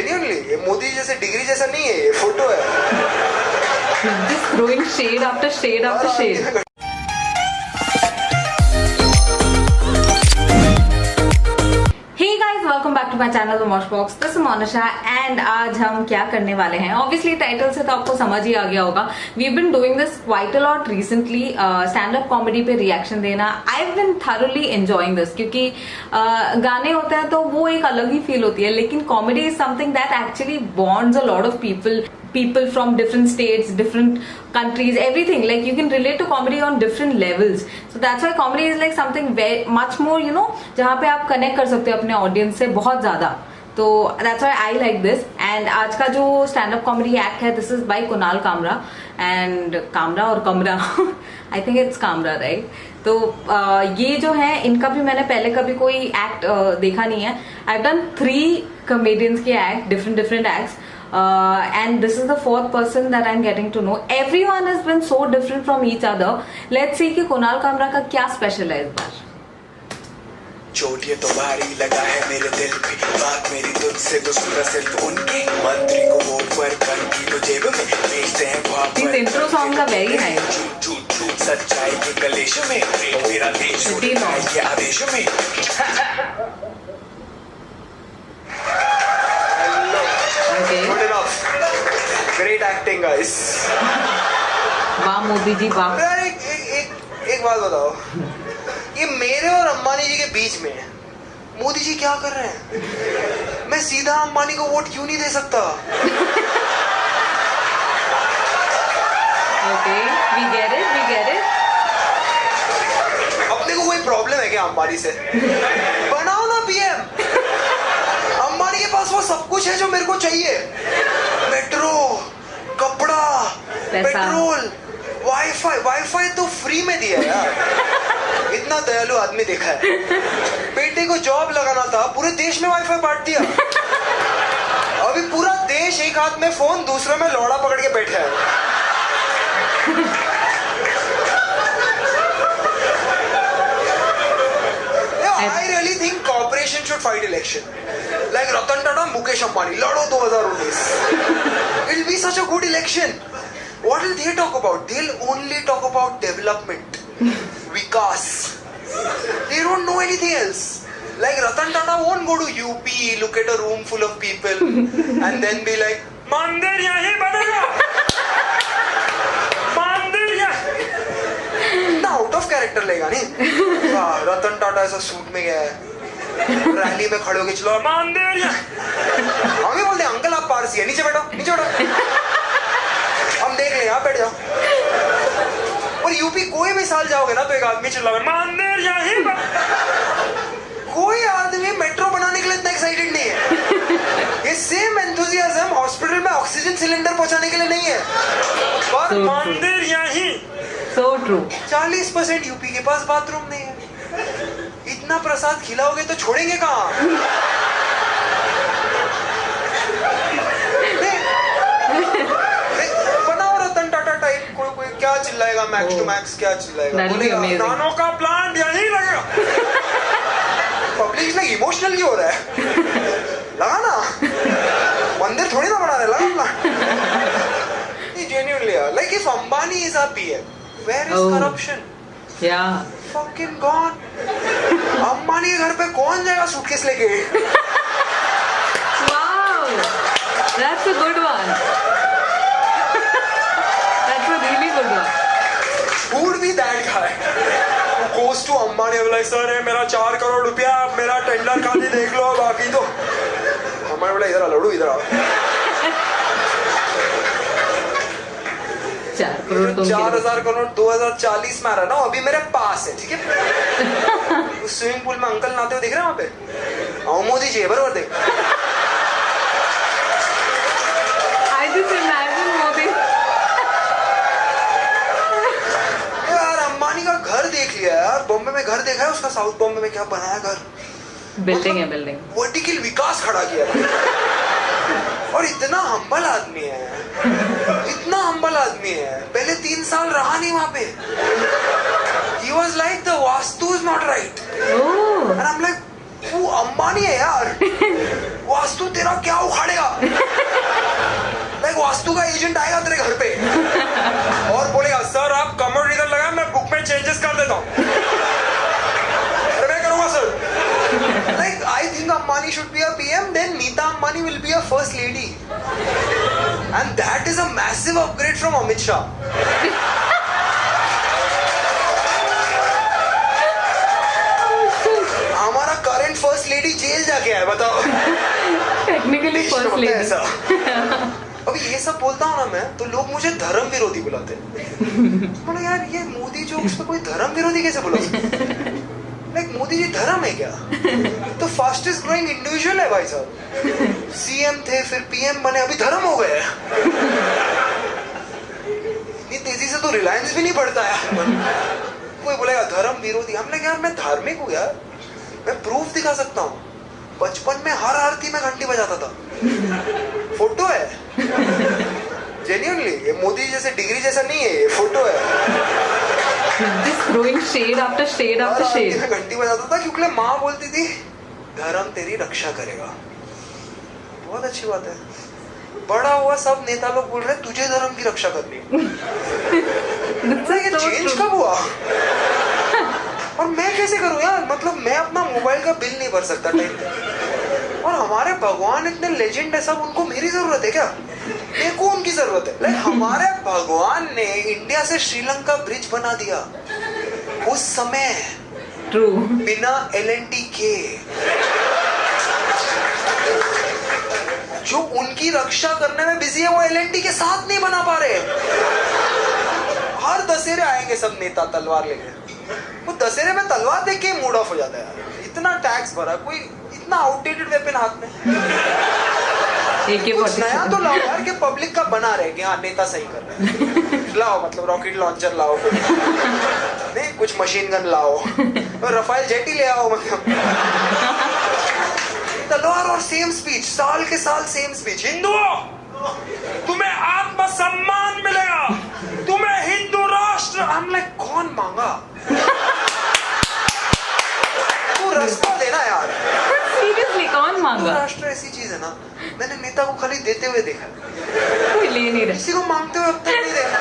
Genuinely ये मोदी जैसे degree जैसा नहीं है, ये फोटो है। Just throwing shade after shade after shade. Hey guys, welcome back to my channel The Mosh Box. This is Monisha and आज हम क्या करने वाले हैं? Obviously टाइटल से तो आपको समझ ही आ गया होगा. We've been doing this quite a lot recently. Stand-up comedy पे reaction देना. I've been thoroughly enjoying this क्योंकि गाने होते हैं तो वो एक अलग ही फील होती है, लेकिन comedy is something that actually bonds a lot of people from different states, different countries, everything. Like you can relate to comedy on different levels. So that's why comedy is like something very much more, you know, जहाँ पे आप connect कर सकते हो अपने audience से बहुत ज़्यादा. तो that's why I like this. And आज का जो stand-up comedy act है, this is by Kunal Kamra and Kamra और Kamra. I think it's Kamra, right? तो ये जो है इनका भी मैंने पहले कभी कोई एक्ट देखा नहीं है. I've done 3 comedians के act, different acts. And this is the 4th person that I'm getting to know. Everyone has been so different from each other. Let's see कि कुणाल कामरा का क्या स्पेशल है इस बार. चोट ये तो भारी लगा है मेरे दिल पे, बात मेरी तुझसे तो सुना सिर्फ उनके मंत्री को वोट पर कंकी तो जेब में भेजते हैं ख्वाब. These intro songs are very nice. झूठ सच्चाई के कलेश में मेरा देश उड़ता है ये आदेश में. Good enough. Great acting, guys. वाह मोदी जी वाह. एक बात बताओ, ये मेरे और अंबानी जी के बीच में है. मोदी जी क्या कर रहे हैं? मैं सीधा अंबानी को वोट क्यों नहीं दे सकता? Okay, we get it. अपने को कोई प्रॉब्लम है क्या अंबानी से? बनाओ ना पीएम. अंबानी के पास वो सब कुछ है जो मेरे को चाहिए. मेट्रो, कपड़ा, पेट्रोल, वाईफाई तो फ्री में दिया यार. इतना दयालु आदमी देखा है. बेटे को जॉब लगाना था, पूरे देश में वाईफाई बांट दिया. अभी पूरा देश एक हाथ में फोन, दूसरे में लौड़ा पकड़ के बैठा है. I really think corporation should fight election. Like Ratan Tata, Mukesh Ambani, लड़ो 2019. It'll be such a good election. What will they talk about? They'll only talk about development, vikas. They don't know anything else. Like Ratan Tata won't go to UP, look at a room full of people, and then be like, मंदिर यहीं बनेगा. Out of character लेगा नहीं. रतन टाटा ऐसा suit में गया है, rally में खड़े होके चलो मंदिर. हम भी बोलते हैं अंकल आप पारसी है, नीचे बैठो. हम देख लें, आप बैठ जाओ. और यूपी कोई भी साल जाओगे ना तो एक आदमी चिल्लावे मंदिर यहीं. कोई आदमी मेट्रो बनाने के लिए इतना एक्साइटेड नहीं है. ये सेम एंथुसियाज्म हॉस्पिटल में ऑक्सीजन सिलेंडर पहुंचाने के लिए नहीं है, पर मंदिर यहीं. So true. 40% यूपी के पास बाथरूम नहीं है. इतना प्रसाद खिलाओगे तो छोड़ेंगे कहाँ? बनाओ रतन टाटा टाइप. कोई क्या चिल्लाएगा? मैक्स टू मैक्स क्या चिल्लाएगा? बोलेगा नानों का प्लांट यहीं लगेगा. पब्लिक में इमोशनल क्यों हो रहा है? लगा ना, मंदिर थोड़ी ना बना रहे. लगा genuinely, like if Ambani is our PM, where is corruption? Yeah. Fucking gone. Ambani के घर पे कौन जाएगा सूटकेस लेके? Wow, that's a good one. That's a really good one. Who would be that guy? Who goes to Ambani and like, sir, मेरा 4 करोड़ रुपया, मेरा tender खाली देख लो, बाकी तो. अंबानी बोला इधर आ लड़ू, इधर आओ. 4,000 करोड़ 2040 में आ रहा ना, अभी मेरे पास है. ठीक है. उस स्विमिंग पूल में अंकल नहाते हुए दिख रहे हैं वहां पे. आओ मोदी जी बराबर देख. I just imagine Modi. यार अंबानी का घर देख लिया यार. बॉम्बे में घर देखा है उसका, साउथ बॉम्बे में क्या बनाया घर. बिल्डिंग है बिल्डिंग. वर्टिकल विकास खड़ा किया. और इतना हम्बल आदमी है, इतना हम्बल आदमी है. पहले 3 साल रहा नहीं वहां पे. He was like the vastu is not right. And I'm like, तू अंबानी है यार, वास्तु तेरा क्या उखाड़ेगा. Ambani should be a PM, then Neeta Ambani will be a first lady. And that is a massive upgrade from Amit Shah. हमारा current first lady jail जाके है, बताओ. Technically first lady. ऐसा. अभी ये सब बोलता हूँ ना मैं, तो लोग मुझे धर्म विरोधी बुलाते हैं. मतलब यार ये मोदी जोक्स पे कोई धर्म विरोधी कैसे बुला सकता है? लाइक मोदी जी धर्म है क्या? तो फास्टेस्ट ग्रोइंग इंडिविजुअल है भाई साहब. सीएम थे, फिर पीएम बने, अभी धर्म हो गए. इतनी तेजी से तो रिलायंस भी नहीं बढ़ता है. कोई बोलेगा धर्म विरोधी. हम लोग यार मैं धार्मिक हूँ यार, मैं प्रूफ दिखा सकता हूँ. बचपन में हर आरती में घंटी बजाता था. फोटो है. जेन्युइनली ये मोदी जैसे डिग्री जैसा नहीं है, ये फोटो है. Just throwing shade after shade after shade. मैं घंटी बजाता था क्योंकि माँ बोलती थी धर्म तेरी रक्षा करेगा. बहुत अच्छी बात है. बड़ा हुआ सब नेता लोग बोल रहे हैं तुझे धर्म की रक्षा करनी. ये चेंज कब हुआ? और मैं कैसे करूं यार? मतलब मैं अपना मोबाइल का बिल नहीं भर सकता टाइम पे, और हमारे भगवान इतने लेजेंड है सब, उनको मेरी जरूरत है क्या? मेरे को उनकी जरूरत है. लाइक हमारे भगवान ने इंडिया से श्रीलंका ब्रिज बना दिया उस समय. ट्रू. बिना LNT के. जो उनकी रक्षा करने में बिजी है वो LNT के साथ नहीं बना पा रहे. हर दशहरे आएंगे सब नेता तलवार लेके. वो दशहरे में तलवार देख के मूड ऑफ हो जाता है यार. इतना टैक्स भरा, कोई इतना आउटडेटेड वेपन हाथ में. कुछ नया तो लाओ यार, कि पब्लिक का बना रहे कि हाँ नेता सही कर रहे हैं. लाओ मतलब रॉकेट लॉन्चर लाओ, नहीं कुछ मशीन गन लाओ, और रफाइल जेट ही ले आओ. मतलब तलवार और सेम स्पीच, साल के साल सेम स्पीच. हिंदुओं तुम्हें आत्मसम्मान मिलेगा, तुम्हें हिंदू राष्ट्र. हम लाइक कौन मांगा? तू रास्ता देना यार. सीरियसली कौन मांगा? राष्ट्र ऐसी चीज है ना, मैंने नेता को खाली देते हुए देखा, कोई ले नहीं रहा. किसी को मांगते हुए अब तक नहीं देखा.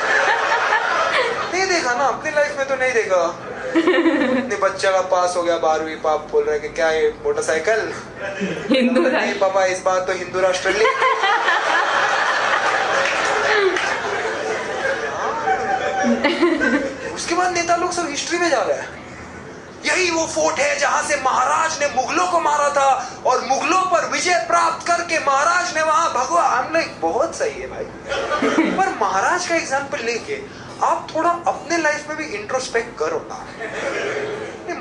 नहीं देखा ना अपनी लाइफ में, तो नहीं देखा. अपने बच्चा का पास हो गया 12वीं, पाप बोल रहे कि क्या है मोटरसाइकिल. हिंदू नहीं पापा इस बार तो हिंदू राष्ट्र ले. उसके बाद नेता लोग सब हिस्ट्री में जा रहे हैं. यही वो फोर्ट है जहां से महाराज ने मुगलों को मारा था, और मुगलों पर विजय प्राप्त करके महाराज ने वहां भगवा. हम लाइक बहुत सही है भाई, पर महाराज का एग्जांपल लेके आप थोड़ा अपने लाइफ में भी इंट्रोस्पेक्ट करो ना.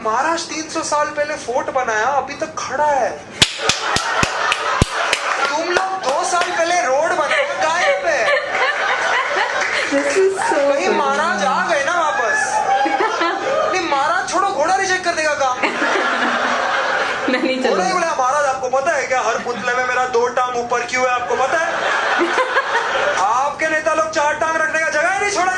महाराज 300 साल पहले फोर्ट बनाया, अभी तक खड़ा है. तुम लोग 2 साल पहले रोड बनाया, गायब है. कहीं महाराज आ गए ना वापस. नहीं महाराज छोड़ो, घोड़ा रिजेक्ट कर देगा काम. नहीं चलो. बोला महाराज आपको पता है क्या हर पुतले में मेरा 2 टांग ऊपर क्यों है? आपको पता है? आपके नेता लोग 4 टांग रखने का जगह ही नहीं छोड़ा.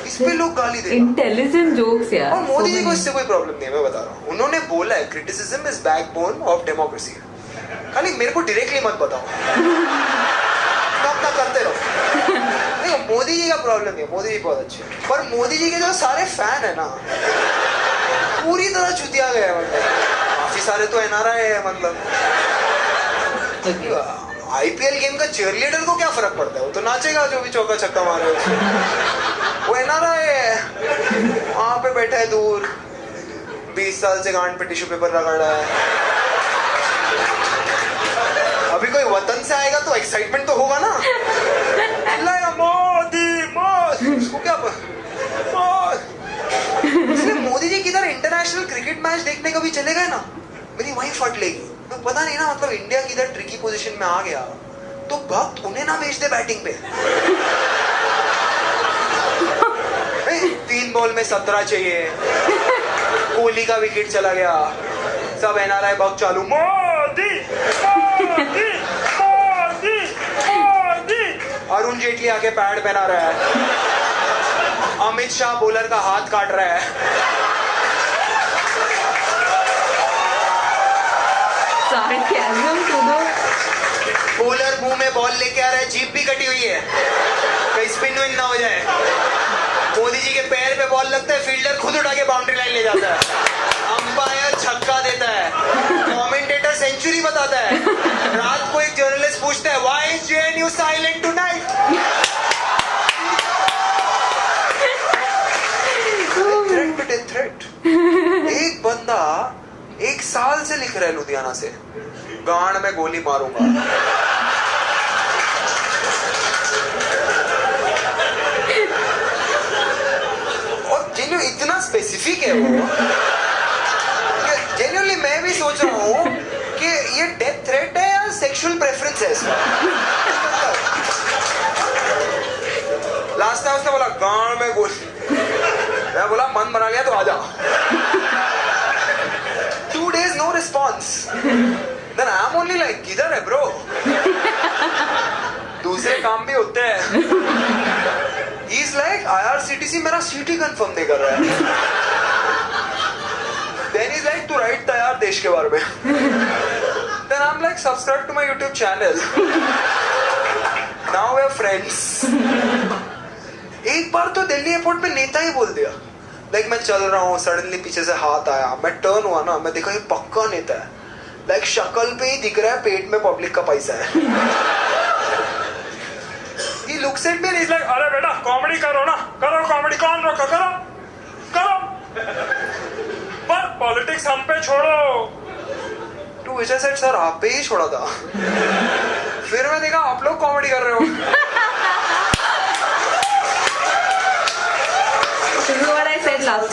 इस पे लोग गाली दे. इंटेलिजेंट जोक्स यार. और मोदी जी को इससे कोई प्रॉब्लम नहीं है, मैं बता रहा हूँ. उन्होंने बोला है criticism is backbone of democracy. खाली मेरे को डायरेक्टली मत बताओ, तो अपना करते रहो. नहीं मोदी जी का प्रॉब्लम है, मोदी जी बहुत अच्छे हैं, पर मोदी जी के जो सारे फैन है ना पूरी तरह चुतिया गए. मतलब काफी सारे तो NRI है. मतलब IPL गेम का चीयरलीडर को क्या फर्क पड़ता है? वो तो नाचेगा जो भी चौका छक्का मारे उसको. वो NRI है, वहां पे बैठा है दूर, 20 साल से गांड पे टिश्यू पेपर रगड़ा है. अभी कोई वतन से आएगा तो एक्साइटमेंट तो होगा ना. मोदी मोदी उसको क्या इसलिए मोदी जी किधर इंटरनेशनल क्रिकेट मैच देखने कभी चले गए ना, मेरी वहीं फट लेगी. तो पता नहीं ना, मतलब इंडिया किधर ट्रिकी पोजीशन में आ गया तो भक्त उन्हें ना भेज दे बैटिंग पे. 3 बॉल में 17 चाहिए, कोहली का विकेट चला गया, सब NRI भक्त चालू. मोदी मोदी मोदी मोदी. अरुण जेटली आके पैड पहना रहा है, अमित शाह बॉलर का हाथ काट रहा है. बॉलर मुंह में बॉल लेके आ रहा है, जीप भी कटी हुई है, कहीं स्पिन विन ना हो जाए. मोदी जी के पैर पे बॉल लगता है, फील्डर खुद उठा के बाउंड्री लाइन ले जाता है. अंपायर छक्का देता है, कमेंटेटर सेंचुरी बताता है, रात को एक जर्नलिस्ट पूछता है why is JNU silent tonight. Threat एक बंदा 1 साल से लिख रहा है लुधियाना से, गांड में गोली मारूंगा। और जेन्युइन इतना स्पेसिफिक है वो, जेन्युइनली मैं भी सोच रहा हूँ कि ये डेथ थ्रेट है या सेक्सुअल प्रेफरेंस है इसका। लास्ट टाइम उसने बोला गांड में गोली, मैं बोला मन बना लिया तो आजा। 2 days no response. Then I'm only like किधर है ब्रो? दूसरे काम भी होते हैं। He's like IRCTC मेरा सीटी कंफर्म नहीं कर रहा है। Then he's like तू राइट था यार देश के बारे में। Then I'm like subscribe to my YouTube channel. Now we're friends. एक बार तो दिल्ली एयरपोर्ट पे नेता ही बोल दिया, लाइक मैं चल रहा हूँ, सडनली पीछे से हाथ आया, मैं टर्न हुआ ना, मैं देखा ये पक्का नेता है, लाइक शक्ल पे ही दिख रहा है पेट में पब्लिक का पैसा है। He looks at me and he's like, अरे बेटा कॉमेडी करो ना, करो कॉमेडी, कौन रोका, करो करो, पर पॉलिटिक्स हम पे छोड़ो। टू विजय सेड सर आप पे ही छोड़ा था। फिर मैं देखा आप लोग कॉमेडी कर रहे हो।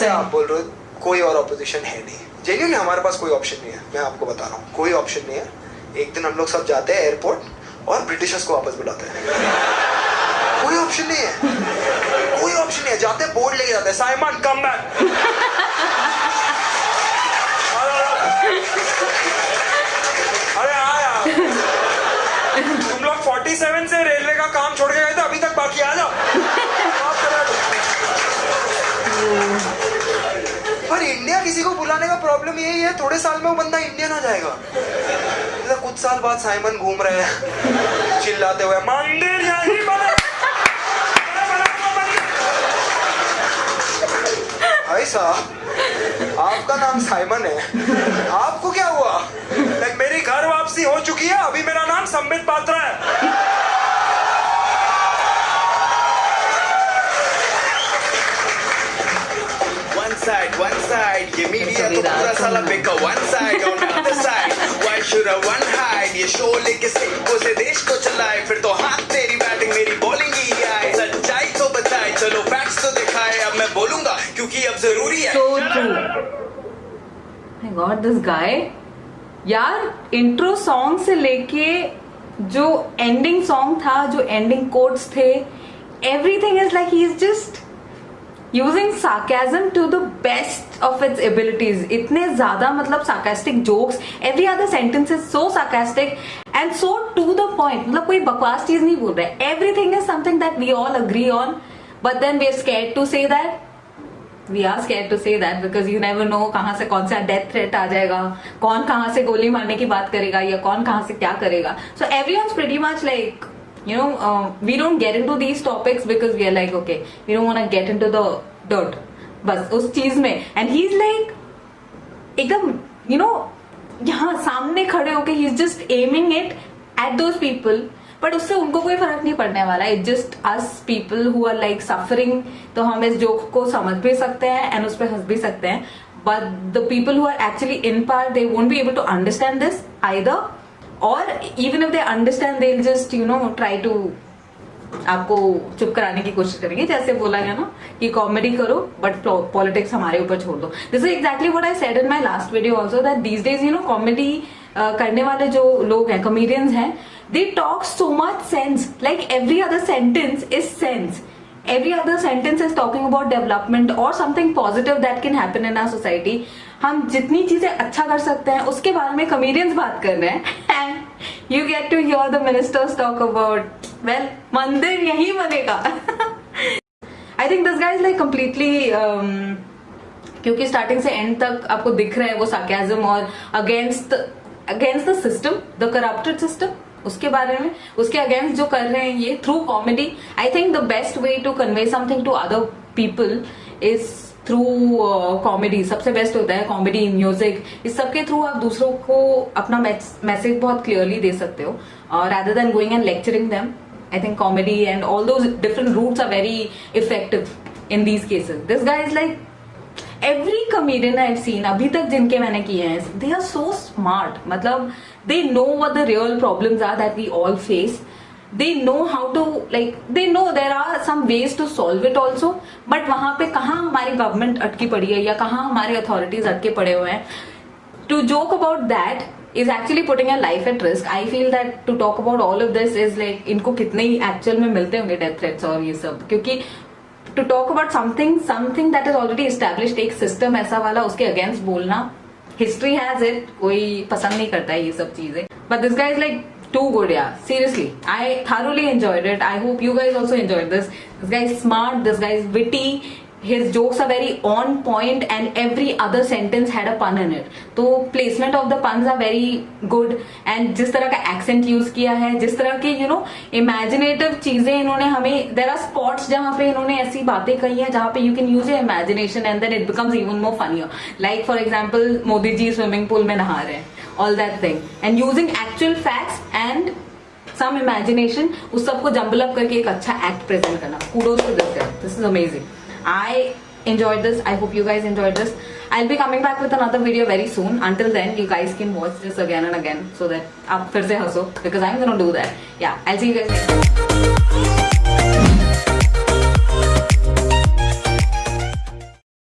आप बोल रहे हो कोई और ऑपोजिशन है नहीं, जेन्युइनली हमारे पास कोई ऑप्शन नहीं है, मैं आपको बता रहा हूँ कोई ऑप्शन नहीं है। एक दिन हम लोग सब जाते हैं एयरपोर्ट और ब्रिटिशर्स को वापस बुलाते हैं। कोई ऑप्शन नहीं है, कोई ऑप्शन नहीं है। जाते हैं बोर्ड लेके जाते हैं, साइमन कम बैक। अरे आया तुम लोग 47 से रेलवे का काम छोड़ के गए थे, अभी तक बाकी, आ जाओ। पर इंडिया किसी को बुलाने का प्रॉब्लम यही है, थोड़े साल में वो बंदा इंडियन हो जाएगा। मतलब कुछ साल बाद साइमन घूम रहे हैं चिल्लाते हुए मंदिर यहीं बना। भाई साहब आपका नाम साइमन है, आपको क्या हुआ? लाइक मेरी घर वापसी हो चुकी है, अभी मेरा नाम संबित पात्रा है। One side, ये मीडिया तो पूरा साला बेका। One side, on the other side, why should I one hide? ये शो लेके सिक्कों से देश को चलाए, फिर तो हाथ तेरी बैटिंग मेरी बॉलिंग ही आए। सच्चाई तो बताए, चलो फैक्ट्स तो दिखाए, अब मैं बोलूंगा क्योंकि अब जरूरी है। So true. My God, this guy, यार इंट्रो सॉन्ग से लेके जो एंडिंग सॉन्ग था, जो एंडिंग कोट्स थे, everything is like he is just using sarcasm to the best of its abilities. इतने ज्यादा मतलब sarcastic jokes, every other sentence is so sarcastic and so to the point. मतलब कोई बकवास चीज नहीं बोल रहे। Everything is something that we all agree on, but then we are scared to say that. We are scared to say that because you never know कहाँ से कौन सा डेथ थ्रेट आ जाएगा, कौन कहाँ से गोली मारने की बात करेगा या कौन कहाँ से क्या करेगा. So everyone's pretty much like, you know, we don't get into these topics because we are like, okay, we don't want to get into the dirt. बस उस चीज में. And he's like एकदम, you know, यहाँ सामने खड़े होके he's just aiming it at those people. But उससे उनको कोई फर्क नहीं पड़ने वाला. It just us people who are like suffering. तो हम इस जोक को समझ भी सकते हैं एंड उस पर हंस भी सकते हैं. But the people who are actually in part, they won't be able to understand this either, और even if they understand, they will just, you know, try to आपको चुप कराने की कोशिश करेंगे. जैसे बोला गया ना कि कॉमेडी करो बट पॉलिटिक्स हमारे ऊपर छोड़ दो. This is exactly what I said in my last video also, that these days, you know, comedy करने वाले जो लोग हैं, कॉमेडियंस हैं, they talk so much sense, like every other sentence is sense, every other sentence is talking about development or something positive that can happen in our society. हम जितनी चीजें अच्छा कर सकते हैं उसके बारे में comedians बात कर रहे हैं, and you get to hear the ministers talk about, well, मंदिर यहीं बनेगा. I think this guy is like completely क्योंकि स्टार्टिंग से एंड तक आपको दिख रहा है वो sarcasm और against the system, the corrupted system, उसके बारे में, उसके अगेंस्ट जो कर रहे हैं ये through comedy. I think the best way to convey something to other people is through comedy सबसे बेस्ट होता है, कॉमेडी, म्यूजिक, इस सब के थ्रू आप दूसरों को अपना मैसेज बहुत क्लियरली दे सकते हो, rather than going and lecturing them. I think comedy and all those different routes are very effective in these cases. This guy is like, every comedian I've seen अभी तक जिनके मैंने किए हैं, they are so smart. मतलब they know what the real problems are that we all face. They know how to, like, they know there are some ways to solve it also, but वहां पे कहाँ हमारी government अटकी पड़ी है या कहाँ हमारे अथॉरिटीज अटके पड़े हुए हैं. To joke about that is actually putting a life at risk. I feel that to talk about all of this is like, इनको कितने ही एक्चुअल में मिलते होंगे डेथ थ्रेट्स और ये सब, क्योंकि to talk about something that is already established, एक सिस्टम ऐसा वाला, उसके अगेंस्ट बोलना, हिस्ट्री हैज इट, कोई पसंद नहीं करता है ये सब चीजें. But this guys like too good, yeah, seriously, I thoroughly enjoyed it. I hope you guys also enjoyed this. This guy is smart, this guy is witty, his jokes are very on point and every other sentence had a pun in it. तो placement of the puns are very good, and जिस तरह का accent use किया है, जिस तरह के imaginative चीजें इन्होंने हमें, there are spots जहाँ पे इन्होंने ऐसी बातें कही हैं जहाँ पे you can use your imagination and then it becomes even more funnier. Like for example, Modi ji swimming pool में नहा रहे हैं, all that thing, and using actual facts and some imagination, उस सबको jumble up करके एक अच्छा act present करना. Kudos to this guy. This is amazing. I enjoyed this. I hope you guys enjoyed this. I'll be coming back with another video very soon. Until then, you guys can watch this again and again so that आप फिर से हंसो, because I'm gonna do that. Yeah, I'll see you guys next time.